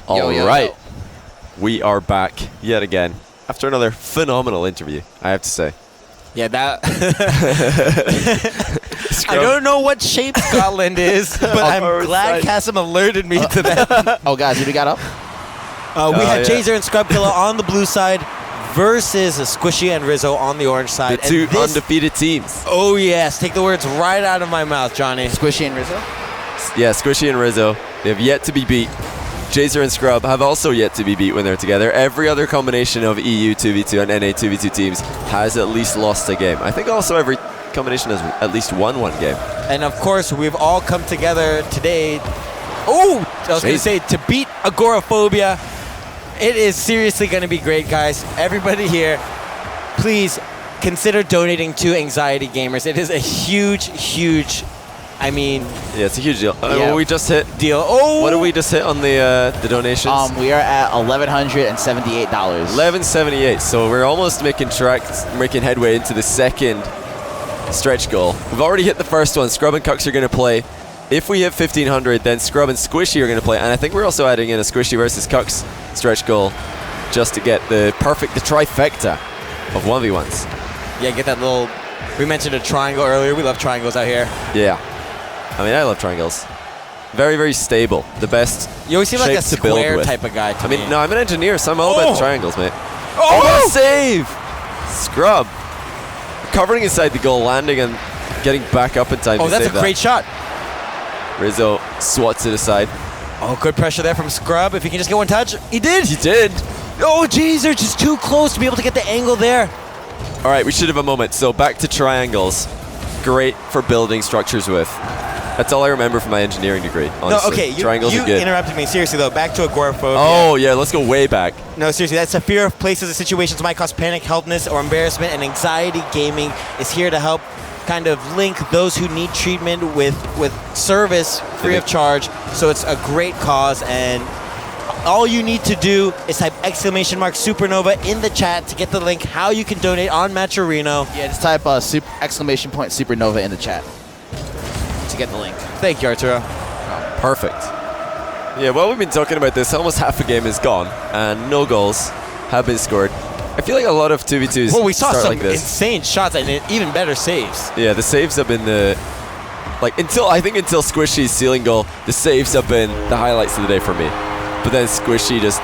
All right. We are back yet again after another phenomenal interview, I have to say. Yeah, that... I don't know what shape Scotland is, but I'm glad Kasim alerted me to that. Oh, guys, who we got up? We have JHZER and Scrub Killer on the blue side versus Squishy and Rizzo on the orange side. The two undefeated teams. Oh, yes. Take the words right out of my mouth, Johnny. Squishy and Rizzo? Yeah, Squishy and Rizzo. They have yet to be beat. JHZER and Scrub have also yet to be beat when they're together. Every other combination of EU 2v2 and NA 2v2 teams has at least lost a game. I think also every combination has at least won one game. And of course, we've all come together today. Oh, I was going to say, to beat agoraphobia. It is seriously going to be great, guys. Everybody here, please consider donating to Anxiety Gamers. It is a huge, huge... I mean... Yeah, it's a huge deal. We just hit... Deal. Oh! What did we just hit on the donations? We are at $1,178. $1,178. So we're almost making headway into the second stretch goal. We've already hit the first one. Scrub and Cucks are going to play. If we hit 1,500, then Scrub and Squishy are going to play. And I think we're also adding in a Squishy versus Cucks stretch goal just to get the trifecta of 1v1s. Yeah, get that little... We mentioned a triangle earlier. We love triangles out here. Yeah. I mean, I love triangles. Very, very stable. The best. You always seem like a square type of guy to me. No, I'm an engineer, so I'm all about triangles, mate. Oh, what a save! Scrub. Covering inside the goal, landing and getting back up in time to save that. Oh, that's a great shot. Rizzo swats it aside. Oh, good pressure there from Scrub. If he can just get one touch. He did! He did! Oh, jeez, they're just too close to be able to get the angle there. All right, we should have a moment. So back to triangles. Great for building structures with. That's all I remember from my engineering degree, honestly. No, okay, triangles you are good. interrupted me. Seriously, though, back to agoraphobia. Oh, yeah, let's go way back. No, seriously, that's a fear of places or situations might cause panic, helplessness, or embarrassment, and Anxiety Gaming is here to help kind of link those who need treatment with service free of charge. So it's a great cause, and all you need to do is type !Supernova in the chat to get the link how you can donate on Matcherino. Yeah, just type !Supernova in the chat to get the link. Thank you, Arturo. Perfect. Yeah, well, we've been talking about this. Almost half a game is gone, and no goals have been scored. I feel like a lot of 2v2s Well, we saw start some like this. insane shots and even better saves. Yeah, the saves have been until Squishy's ceiling goal, the saves have been the highlights of the day for me. But then Squishy just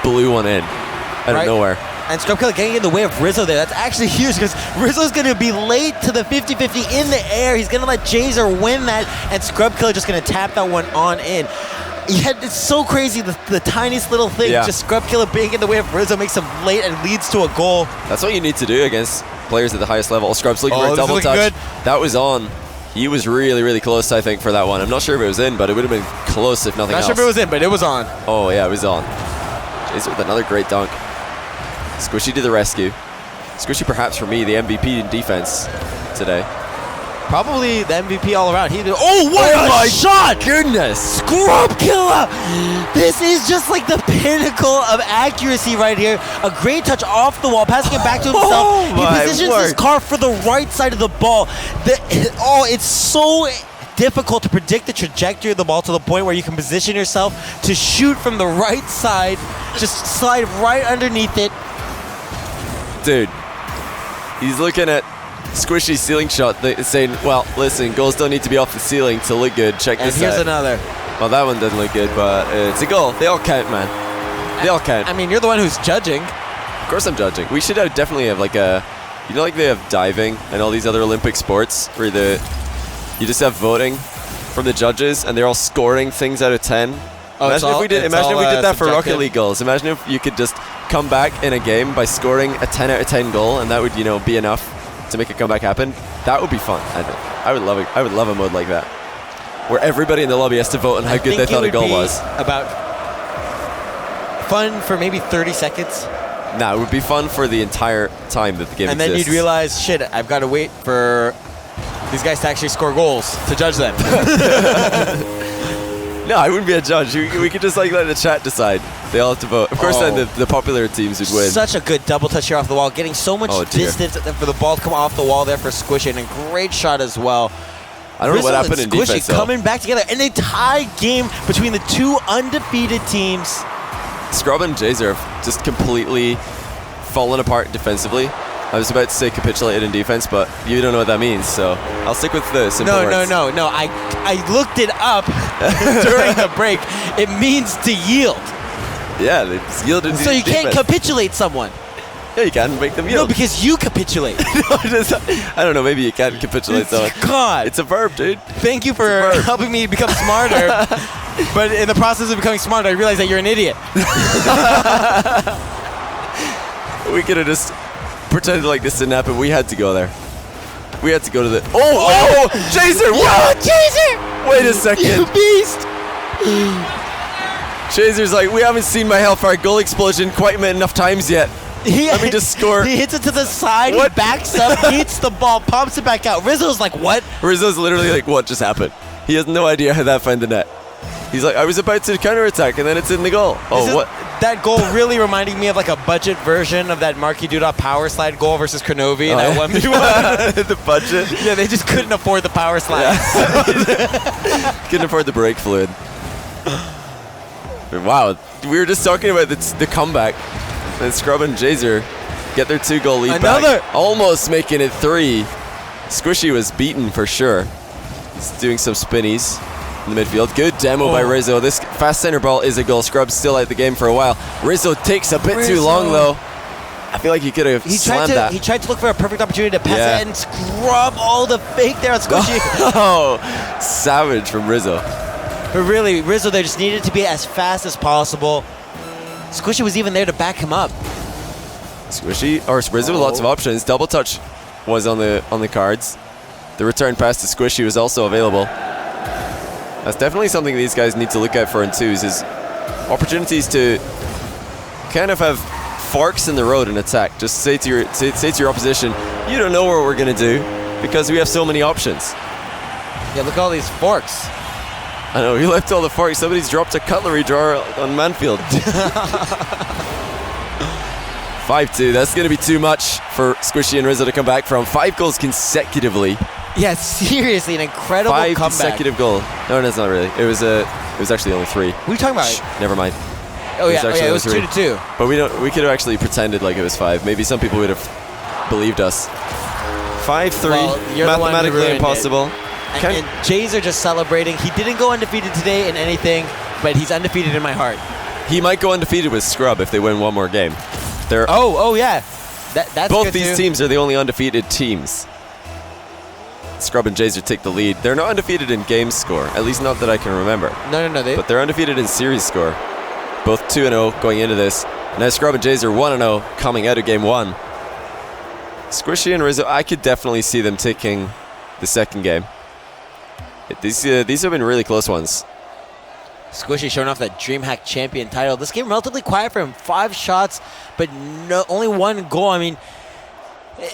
blew one in out of nowhere. And Scrub Killer getting in the way of Rizzo there. That's actually huge because Rizzo's going to be late to the 50-50 in the air. He's going to let JHZER win that, and Scrub Killer just going to tap that one on in. Yeah, it's so crazy, the tiniest little thing. Yeah. Just Scrub Killer being in the way of Rizzo makes him late and leads to a goal. That's what you need to do against players at the highest level. Scrub's looking for a double touch. Good. That was on. He was really, really close, I think, for that one. I'm not sure if it was in, but it would have been close if nothing else. Not sure if it was in, but it was on. Oh, yeah, it was on. JHZER with another great dunk. Squishy to the rescue. Squishy, perhaps for me, the MVP in defense today. Probably the MVP all around. Oh, what a shot! Goodness! Scrub Killer! This is just like the pinnacle of accuracy right here. A great touch off the wall, passing it back to himself. He positions his car for the right side of the ball. It's so difficult to predict the trajectory of the ball to the point where you can position yourself to shoot from the right side, just slide right underneath it. Dude, he's looking at Squishy's ceiling shot, saying, well, listen, goals don't need to be off the ceiling to look good. Check this out. And here's another. Well, that one doesn't look good, but it's a goal. They all count, man. They all count. I mean, you're the one who's judging. Of course I'm judging. We should definitely have like like they have diving and all these other Olympic sports where you just have voting from the judges and they're all scoring things out of 10. Imagine if we did that for Rocket League goals. Imagine if you could just come back in a game by scoring a 10 out of 10 goal, and that would, be enough to make a comeback happen. That would be fun, I think. I would love it. I would love a mode like that, where everybody in the lobby has to vote on how good they thought a goal was. About fun for maybe 30 seconds. Nah, it would be fun for the entire time that the game exists. And then you'd realize, shit, I've got to wait for these guys to actually score goals to judge them. No, I wouldn't be a judge. We could just let the chat decide. They all have to vote. Of course, then the popular teams would win. Such a good double touch here off the wall, getting so much distance for the ball to come off the wall there for Squishy, and a great shot as well. I don't know what happened in defense, though. Coming back together, and a tie game between the two undefeated teams. Scrub and JHZER have just completely fallen apart defensively. I was about to say capitulated in defense, but you don't know what that means, so I'll stick with the simple words. No. I looked it up during the break. It means to yield. Yeah, they yielded to So you can't defense. capitulate someone. Yeah, you can make them No, yield. because you capitulate. I don't know, maybe you can't capitulate someone. God. It's a verb, dude. Thank you for helping me become smarter. But in the process of becoming smarter, I realized that you're an idiot. We could have just pretended like this didn't happen. We had to go there. We had to go to the... Oh, JHZER! What? JHZER! Wait a second. You beast! JHZER's like, we haven't seen my Hellfire goal explosion quite enough times yet. Let me just score. He hits it to the side, What? he backs up, hits the ball, pumps it back out. Rizzo's like, what? Rizzo's literally like, what just happened? He has no idea how that found the net. He's like, I was about to counterattack, and then it's in the goal. Oh, what? That goal really reminding me of like a budget version of that Marky Duda power slide goal versus Kronovi in that 1v1. The budget? Yeah, they just couldn't afford the power slide. Couldn't afford the brake fluid. Wow, we were just talking about the comeback. And Scrub and JHZER get their 2-goal lead Another. back. Almost making it 3. Squishy was beaten for sure. He's doing some spinnies in the midfield. Good demo by Rizzo. This fast center ball is a goal. Scrub's still out the game for a while. Rizzo takes a bit too long though. I feel like he could have slammed that. He tried to look for a perfect opportunity to pass it and scrub all the fake there on Squishy. Oh, savage from Rizzo. But really, Rizzo there just needed to be as fast as possible. Squishy was even there to back him up. Squishy, or Rizzo with lots of options. Double touch was on the cards. The return pass to Squishy was also available. That's definitely something these guys need to look out for in twos, is opportunities to kind of have forks in the road in attack. Just say to your opposition, you don't know what we're gonna do because we have so many options. Yeah, look at all these forks. I know, he left all the forks. Somebody's dropped a cutlery drawer on Manfield. 5-2, that's gonna be too much for Squishy and Rizzo to come back from. 5 goals consecutively. Yeah, seriously, an incredible 5 comeback. consecutive goal. No, that's not really. It was actually only 3. What are you talking about? Shh, never mind. Oh yeah, actually it was only 2-2. But we could have actually pretended like it was 5. Maybe some people would have believed us. 5-3, Well, you're the one who mathematically ruined it. impossible. And JHZER just celebrating. He didn't go undefeated today in anything, but he's undefeated in my heart. He might go undefeated with Scrub if they win one more game. Oh yeah, that's both good these too. teams are the only undefeated teams. Scrub and JHZER take the lead. They're not undefeated in game score, at least not that I can remember. No. But they're undefeated in series score. Both 2-0 going into this. Now Scrub and JHZER 1-0 coming out of game 1. Squishy and Rizzo, I could definitely see them taking the second game. These have been really close ones. Squishy showing off that DreamHack champion title. This game relatively quiet for him. 5 shots, but only 1 goal. I mean,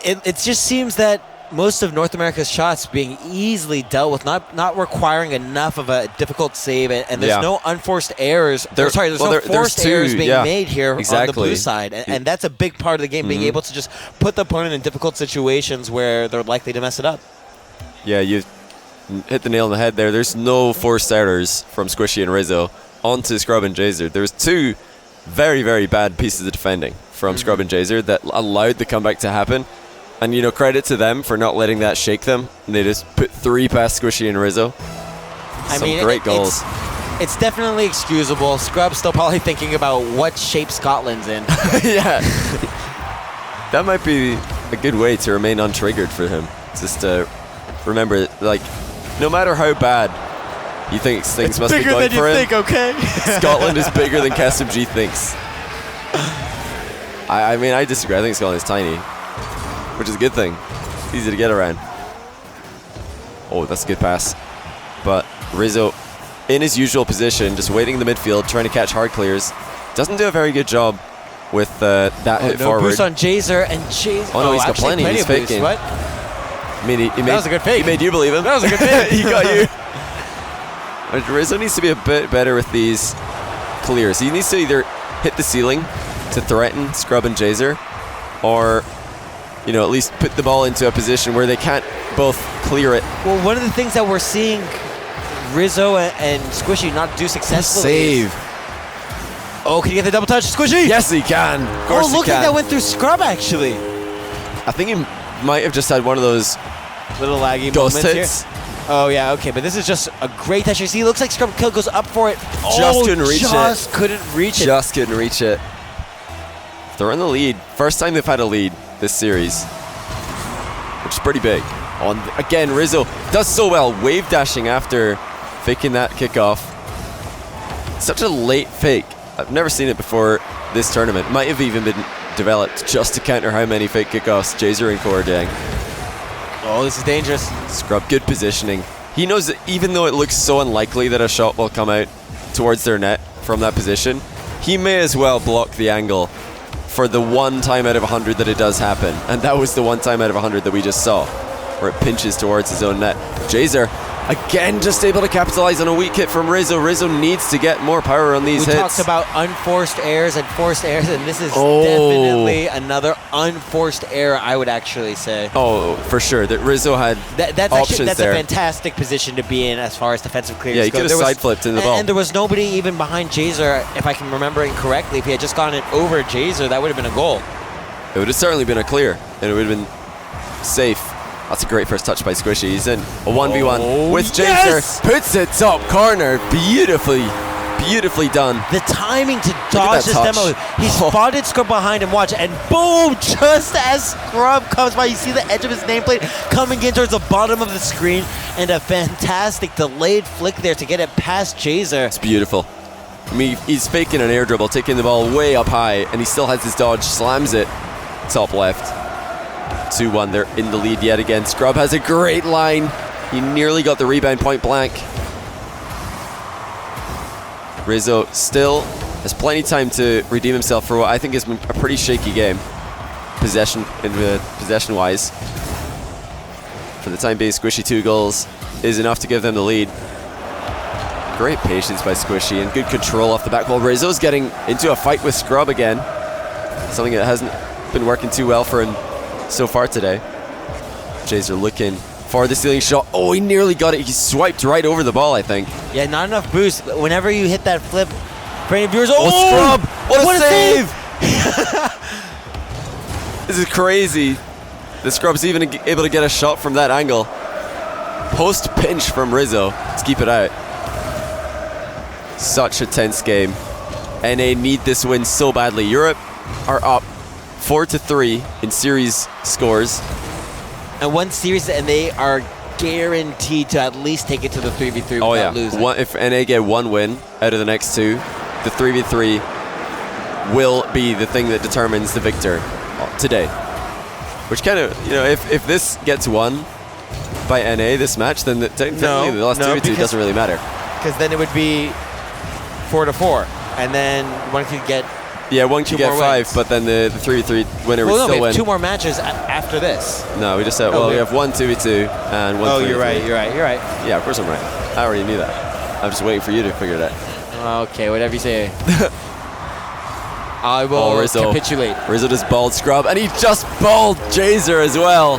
it just seems that most of North America's shots being easily dealt with, not requiring enough of a difficult save, and there's no unforced errors. There's no forced errors being made here on the blue side, and that's a big part of the game, being able to just put the opponent in difficult situations where they're likely to mess it up. Yeah, you hit the nail on the head there. There's no forced errors from Squishy and Rizzo onto Scrub and JHZER. There's 2 very, very bad pieces of defending from Scrub and JHZER that allowed the comeback to happen. And, credit to them for not letting that shake them. And they just put 3 past Squishy and Rizzo. Some great goals. It's definitely excusable. Scrub's still probably thinking about what shape Scotland's in. Yeah. That might be a good way to remain untriggered for him. Just to remember, like, no matter how bad you think things must be going for him, okay? Scotland is bigger than KSMG thinks. I mean, I disagree. I think Scotland is tiny, which is a good thing. It's easy to get around. Oh, that's a good pass. But Rizzo, in his usual position, just waiting in the midfield, trying to catch hard clears. Doesn't do a very good job with that hit forward. Boost on JHZER, and JHZER. Oh, no, he's got plenty. He's faking. What? I mean, that was a good fake. He made you believe him. That was a good fake. He got you. But Rizzo needs to be a bit better with these clears. He needs to either hit the ceiling to threaten Scrub and JHZER, or at least put the ball into a position where they can't both clear it. Well, one of the things that we're seeing Rizzo and Squishy not do successfully. Save. Oh, can he get the double touch? Squishy! Yes, he can. Of course Oh, look he like can. that went through Scrub, actually. I think he might have just had one of those Little laggy ghost moments hits. here. Oh, yeah, okay, but this is just a great touch. You see, it looks like Scrub Kill goes up for it. Just couldn't reach it. Just couldn't reach it. Just couldn't reach it. They're in the lead. First time they've had a lead this series, which is pretty big. Again, Rizzo does so well, wave dashing after faking that kickoff. Such a late fake. I've never seen it before this tournament. Might have even been developed just to counter how many fake kickoffs JHZER and Co are doing. Oh, this is dangerous. Scrub, good positioning. He knows that even though it looks so unlikely that a shot will come out towards their net from that position, he may as well block the angle for the one time out of 100 that it does happen. And that was the one time out of 100 that we just saw, where it pinches towards his own net. JHZER, again, just able to capitalize on a weak hit from Rizzo. Rizzo needs to get more power on these hits. We talked about unforced airs and forced airs, and this is definitely another unforced error, I would actually say. Oh, for sure. That Rizzo had options that's there. a fantastic position to be in as far as defensive clears Yeah, he go. could have side flipped in the ball. And there was nobody even behind JHZER, if I can remember it correctly. If he had just gotten it over JHZER, that would have been a goal. It would have certainly been a clear, and it would have been safe. That's a great first touch by Squishy. He's in a 1v1 with JHZER. Yes! Puts it top corner. Beautifully done. The timing to dodge this touch. demo. He spotted Scrub behind him, watch, and boom, just as Scrub comes by, you see the edge of his nameplate coming in towards the bottom of the screen, and a fantastic delayed flick there to get it past JHZER. It's beautiful. I mean, he's faking an air dribble, taking the ball way up high, and he still has his dodge, slams it top left. 2-1, they're in the lead yet again. Scrub has a great line. He nearly got the rebound point blank. Rizzo still has plenty of time to redeem himself for what I think has been a pretty shaky game, possession-wise. For the time being, Squishy 2 goals is enough to give them the lead. Great patience by Squishy and good control off the back wall. Rizzo's getting into a fight with Scrub again, something that hasn't been working too well for him so far today. JHZER looking for the ceiling shot. Oh, he nearly got it. He swiped right over the ball, I think. Yeah, not enough boost. Whenever you hit that flip, for any viewers, Scrub! What a save! save! This is crazy. The Scrub's even able to get a shot from that angle. Post pinch from Rizzo to keep it out. Such a tense game. NA need this win so badly. Europe are up 4-3 in series scores. And one series, and they are guaranteed to at least take it to the 3v3 without losing. If NA get one win out of the next two, the 3v3 will be the thing that determines the victor today. Which kind of, if this gets won by NA this match, then technically the last 2v2 doesn't really matter. Because then it would be 4-4, and then one could get one could get 5, but then the 3v3 winner would still we win. have 2 more matches after this. No, we just said, we have 1 2v2 and 1 3v3. Oh, you're right. Yeah, of course I'm right. I already knew that. I'm just waiting for you to figure it out. Okay, whatever you say. I will capitulate. Rizzo just balled Scrub, and he just balled JHZER as well.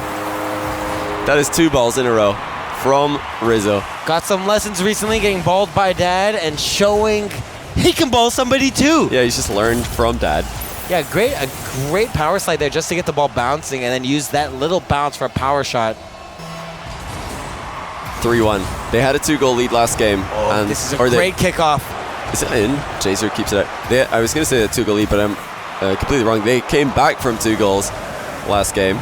That is 2 balls in a row from Rizzo. Got some lessons recently, getting balled by Dad and showing he can ball somebody too. Yeah, he's just learned from Dad. Yeah, a great power slide there just to get the ball bouncing and then use that little bounce for a power shot. 3-1. They had a 2-goal lead last game. And this is a great kickoff. Is it in? JHZER keeps it out. I was going to say a 2-goal lead, but I'm completely wrong. They came back from 2 goals last game.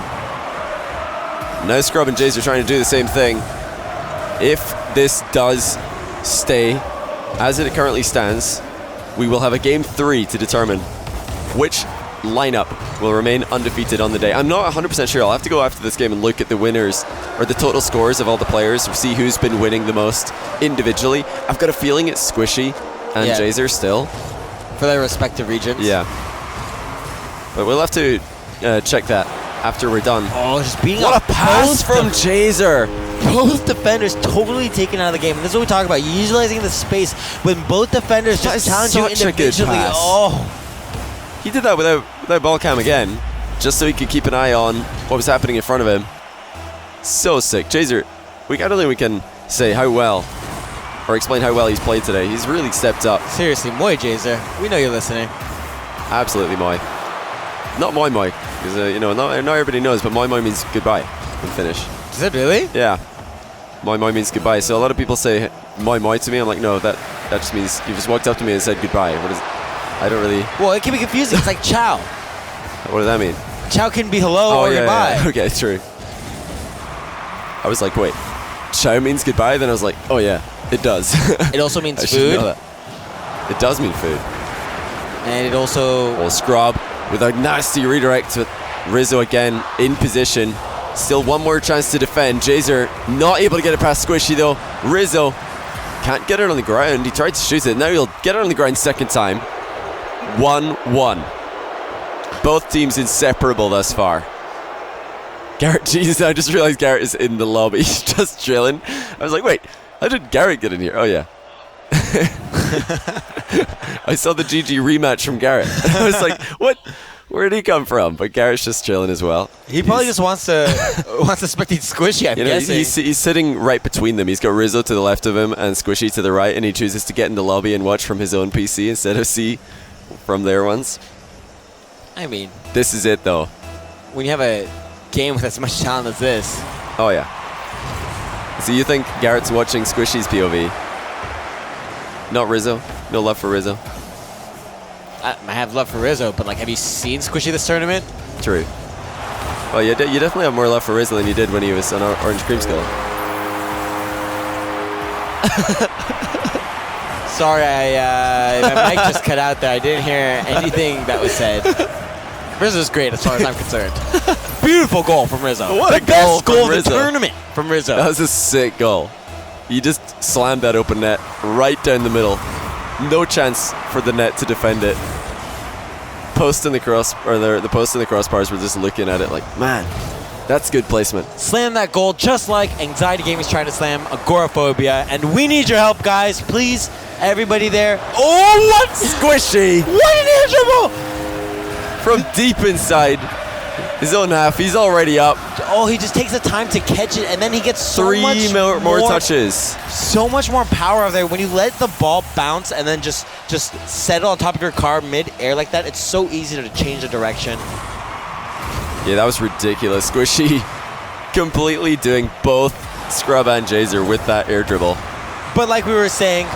Now Scrub and JHZER trying to do the same thing. If this does stay as it currently stands, we will have a game 3 to determine which lineup will remain undefeated on the day. I'm not 100% sure. I'll have to go after this game and look at the winners or the total scores of all the players, see who's been winning the most individually. I've got a feeling it's Squishy and JHZER still. For their respective regions. Yeah. But we'll have to check that after we're done. Oh, just being what a pass from JHZER. Both defenders totally taken out of the game. And this is what we talk about, utilizing the space when both defenders just challenge you individually. He did that without ball cam again, just so he could keep an eye on what was happening in front of him. So sick. JHZER, I don't think we can say how well or explain how well he's played today. He's really stepped up. Seriously, moi JHZER. We know you're listening. Absolutely moi. Not moi, because not everybody knows, but moi means goodbye in Finnish. Is it really? Yeah. Moi means goodbye. So a lot of people say moi to me. I'm like, no, that just means you just walked up to me and said goodbye. I don't really. Well, it can be confusing. It's like ciao. What does that mean? Ciao can be hello or goodbye. Yeah. Okay, true. I was like, wait, ciao means goodbye? Then I was like, oh yeah, it does. It also means I food. should know that. It does mean food. And it also... Well, Scrub with a nasty redirect with Rizzo again in position. Still one more chance to defend. JHZER not able to get it past Squishy though. Rizzo can't get it on the ground. He tried to shoot it. Now he'll get it on the ground second time. 1-1. Both teams inseparable thus far. Garrett, Jesus, I just realized Garrett is in the lobby. He's just chilling. I was like, wait, how did Garrett get in here? Oh, yeah. I saw the GG rematch from Garrett. I was like, what? Where did he come from? But Garrett's just chilling as well. He probably just wants to spectate Squishy, I'm guessing. He's sitting right between them. He's got Rizzo to the left of him and Squishy to the right, and he chooses to get in the lobby and watch from his own PC instead of see from their ones. I mean... This is it, though. When you have a game with as much talent as this... Oh, yeah. So you think Garrett's watching Squishy's POV? Not Rizzo? No love for Rizzo? I have love for Rizzo, but like, have you seen Squishy this tournament? True. Well, you definitely have more love for Rizzo than you did when he was on Orange Creamsicle. Sorry, my mic just cut out there. I didn't hear anything that was said. Rizzo's great as far as I'm concerned. Beautiful goal from Rizzo. What the a goal best goal from of the Rizzo. tournament from Rizzo. That was a sick goal. He just slammed that open net right down the middle. No chance for the net to defend it. Post and the cross, or the post and the crossbars were just looking at it like, man, that's good placement. Slam that goal just like Anxiety Gaming is trying to slam Agoraphobia, and we need your help, guys. Please, everybody there. Oh, what Squishy! What an air dribble! From deep inside his own half, he's already up. Oh, he just takes the time to catch it, and then he gets so Three much more touches. So much more power out there. When you let the ball bounce and then just settle on top of your car mid-air like that, it's so easy to change the direction. Yeah, that was ridiculous. Squishy completely doing both Scrub and JHZER with that air dribble. But like we were saying,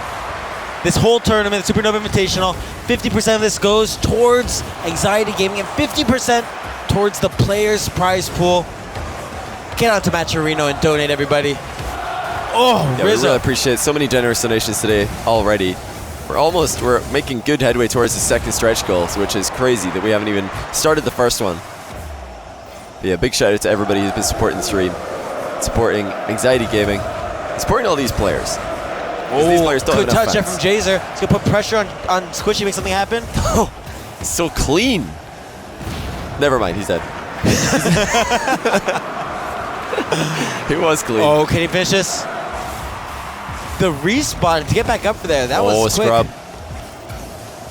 this whole tournament, the Supernova Invitational, 50% of this goes towards Anxiety Gaming and 50% towards the players' prize pool. Get out to Matcherino and donate, everybody. Oh, yeah, we Rizzo. really appreciate so many generous donations today already. We're making good headway towards the second stretch goal, which is crazy that we haven't even started the first one. But yeah, big shout out to everybody who's been supporting the stream, supporting Anxiety Gaming, supporting all these players. These players don't good have touch enough there from fans. JHZER. It's going to put pressure on Squishy, make something happen. Oh, so clean. Never mind, he's dead. He was clean. Oh, can he finish this? The respawn to get back up there, that was quick. Scrub.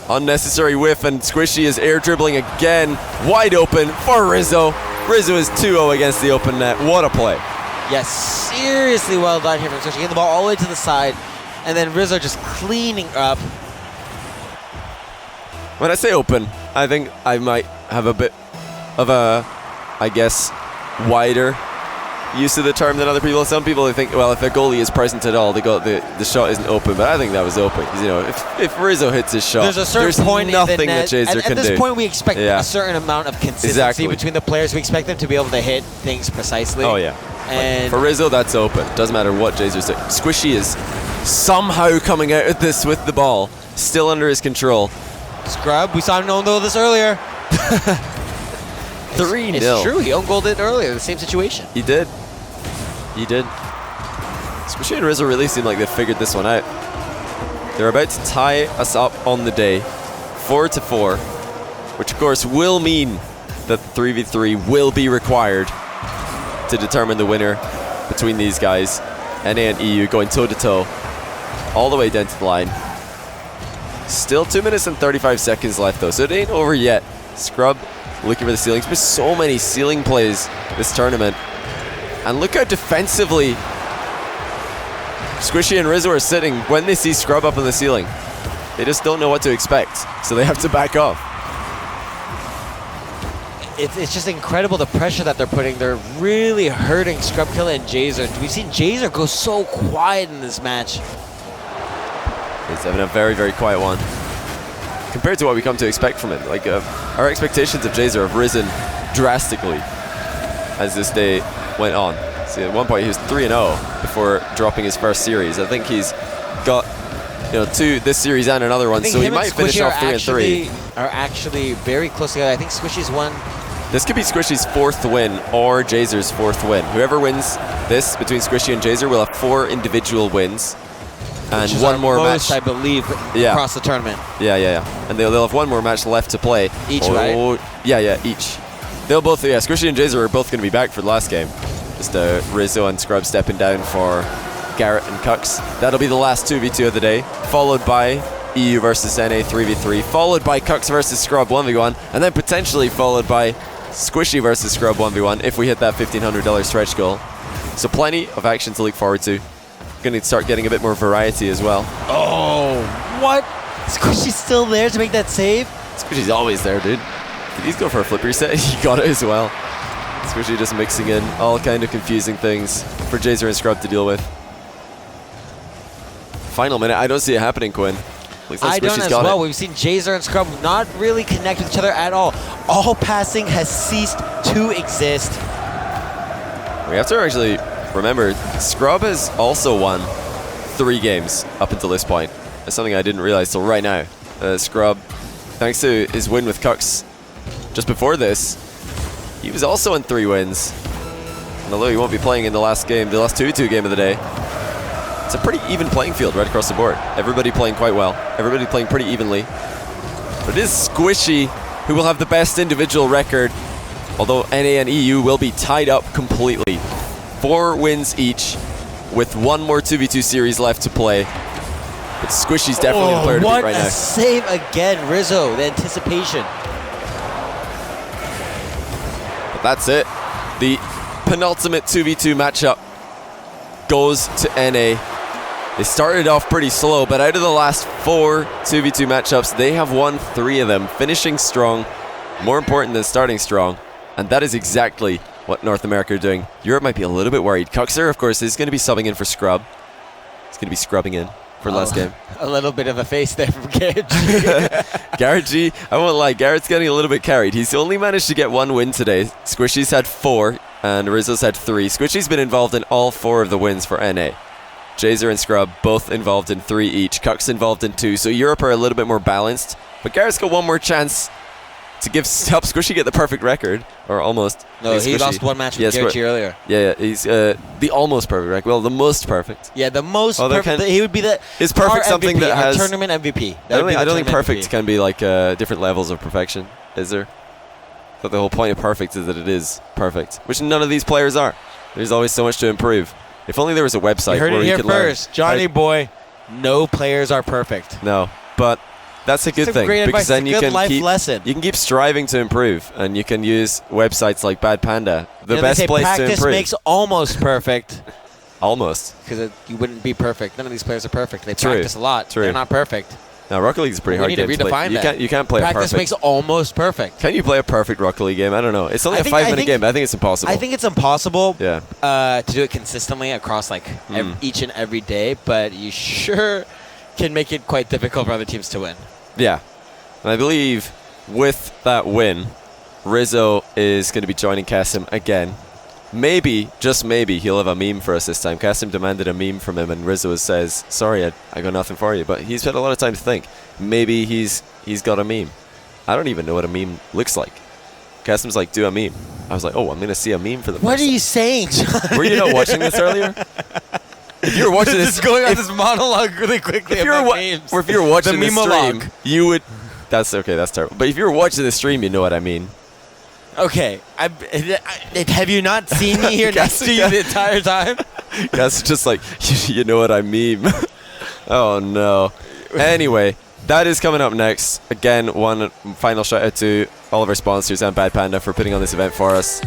Unnecessary whiff, and Squishy is air dribbling again. Wide open for Rizzo. Rizzo is 2-0 against the open net. What a play. Yes, seriously well done here from Squishy. Getting the ball all the way to the side, and then Rizzo just cleaning up. When I say open, I think I might have a bit of a, I guess, wider use of the term than other people. Some people think, well, if their goalie is present at all, the shot isn't open. But I think that was open. Because, if Rizzo hits his shot, there's a certain point nothing that JHZER can do. At this point, we expect a certain amount of consistency between the players. We expect them to be able to hit things precisely. Oh, yeah. And for Rizzo, that's open. Doesn't matter what JHZER's doing. Squishy is somehow coming out of this with the ball, still under his control. Scrub, we saw him know this earlier. 3-0. It's true, he own goaled it earlier, the same situation. He did. Squishy and Rizzo really seem like they figured this one out. They're about to tie us up on the day, 4-4, which of course will mean that the 3v3 will be required to determine the winner between these guys. NA and EU going toe-to-toe all the way down to the line. Still 2 minutes and 35 seconds left though, so it ain't over yet. Scrub looking for the ceilings. There's so many ceiling plays this tournament. And look how defensively Squishy and Rizzo are sitting when they see Scrub up on the ceiling. They just don't know what to expect, so they have to back off. It's just incredible the pressure that they're putting. They're really hurting Scrubkilla and JHZER. We've seen JHZER go so quiet in this match. He's having a very, very quiet one. Compared to what we come to expect from him. Like, our expectations of JHZER have risen drastically as this day went on. See, at one point he was 3-0 before dropping his first series. I think he's got, you know, this series and another one, so he might finish off 3-3. Are actually very close together. I think Squishy's won. This could be Squishy's 4th win or JHZER's 4th win. Whoever wins this between Squishy and JHZER will have 4 individual wins. And one more match, I believe, across the tournament. Yeah. And they'll have one more match left to play. Each, right? Yeah, each. They'll both, Squishy and JHZER are both going to be back for the last game. Just Rizzo and Scrub stepping down for Garrett and Cux. That'll be the last 2v2 of the day, followed by EU versus NA 3v3, followed by Cux versus Scrub 1v1, and then potentially followed by Squishy versus Scrub 1v1 if we hit that $1,500 stretch goal. So plenty of action to look forward to. Going to start getting a bit more variety as well. Oh, what? Squishy's still there to make that save? Squishy's always there, dude. Did he go for a flip reset? He got it as well. Squishy just mixing in all kind of confusing things for JHZER and Scrub to deal with. Final minute, I don't see it happening, Quinn. I don't as well. We've seen JHZER and Scrub not really connect with each other at all. All passing has ceased to exist. We have to actually remember, Scrub has also won 3 games up until this point. That's something I didn't realize till right now. Scrub, thanks to his win with Cux just before this, he was also in 3 wins. And although he won't be playing in the last game, the last 2v2 game of the day, it's a pretty even playing field right across the board. Everybody playing quite well. Everybody playing pretty evenly. But it is Squishy who will have the best individual record, although NA and EU will be tied up completely. 4 wins each, with 1 more 2v2 series left to play. But Squishy's definitely the player to beat right now. What a save again, Rizzo, the anticipation. But that's it. The penultimate 2v2 matchup goes to NA. They started off pretty slow, but out of the last 4 2v2 matchups, they have won 3 of them, finishing strong, more important than starting strong. And that is exactly what North America are doing. Europe might be a little bit worried. Cuxer, of course, is going to be subbing in for Scrub. He's going to be scrubbing in for the last game. A little bit of a face there from Garrett G. Garrett G, I won't lie, Garrett's getting a little bit carried. He's only managed to get 1 win today. Squishy's had 4, and Rizzo's had 3. Squishy's been involved in all 4 of the wins for NA. JHZER and Scrub both involved in 3 each. Cux involved in 2, so Europe are a little bit more balanced. But Garrett's got 1 more chance to help Squishy get the perfect record, or almost. No, he lost 1 match with Garrett G earlier. Yeah, he's the almost perfect record. Well, the most perfect. Yeah, the most perfect. He would be the. Is perfect something MVP, that has tournament MVP? I don't think perfect can be like different levels of perfection. Is there? But the whole point of perfect is that it is perfect, which none of these players are. There's always so much to improve. If only there was a website where you could first, Johnny boy. No players are perfect. No, but that's a good thing, because then you can keep striving to improve, and you can use websites like Bad Panda, the best place to improve. Practice makes almost perfect. Almost, because you wouldn't be perfect. None of these players are perfect. They practice a lot. They're not perfect. Now, Rocket League is a pretty hard game to play. You can't play a perfect. Practice makes almost perfect. Can you play a perfect Rocket League game? I don't know. It's only a 5-minute game, but I think it's impossible. I think it's impossible to do it consistently across each and every day, but you sure can make it quite difficult for other teams to win. Yeah. And I believe with that win, Rizzo is going to be joining Kasim again. Maybe, just maybe, he'll have a meme for us this time. Kasim demanded a meme from him, and Rizzo says, sorry, I got nothing for you. But he's had a lot of time to think. Maybe he's got a meme. I don't even know what a meme looks like. Kasim's like, do a meme. I was like, oh, I'm going to see a meme for the first time. What are you saying, John? Were you not watching this earlier? If you were watching this, just going on this monologue really quickly about memes. Or if you were watching the stream, you would. That's okay. That's terrible. But if you were watching the stream, you know what I mean. Okay, have you not seen me here next to you the entire time? That's just like, you know what I mean. Oh no. Anyway, that is coming up next. Again, one final shout out to all of our sponsors and Bad Panda for putting on this event for us.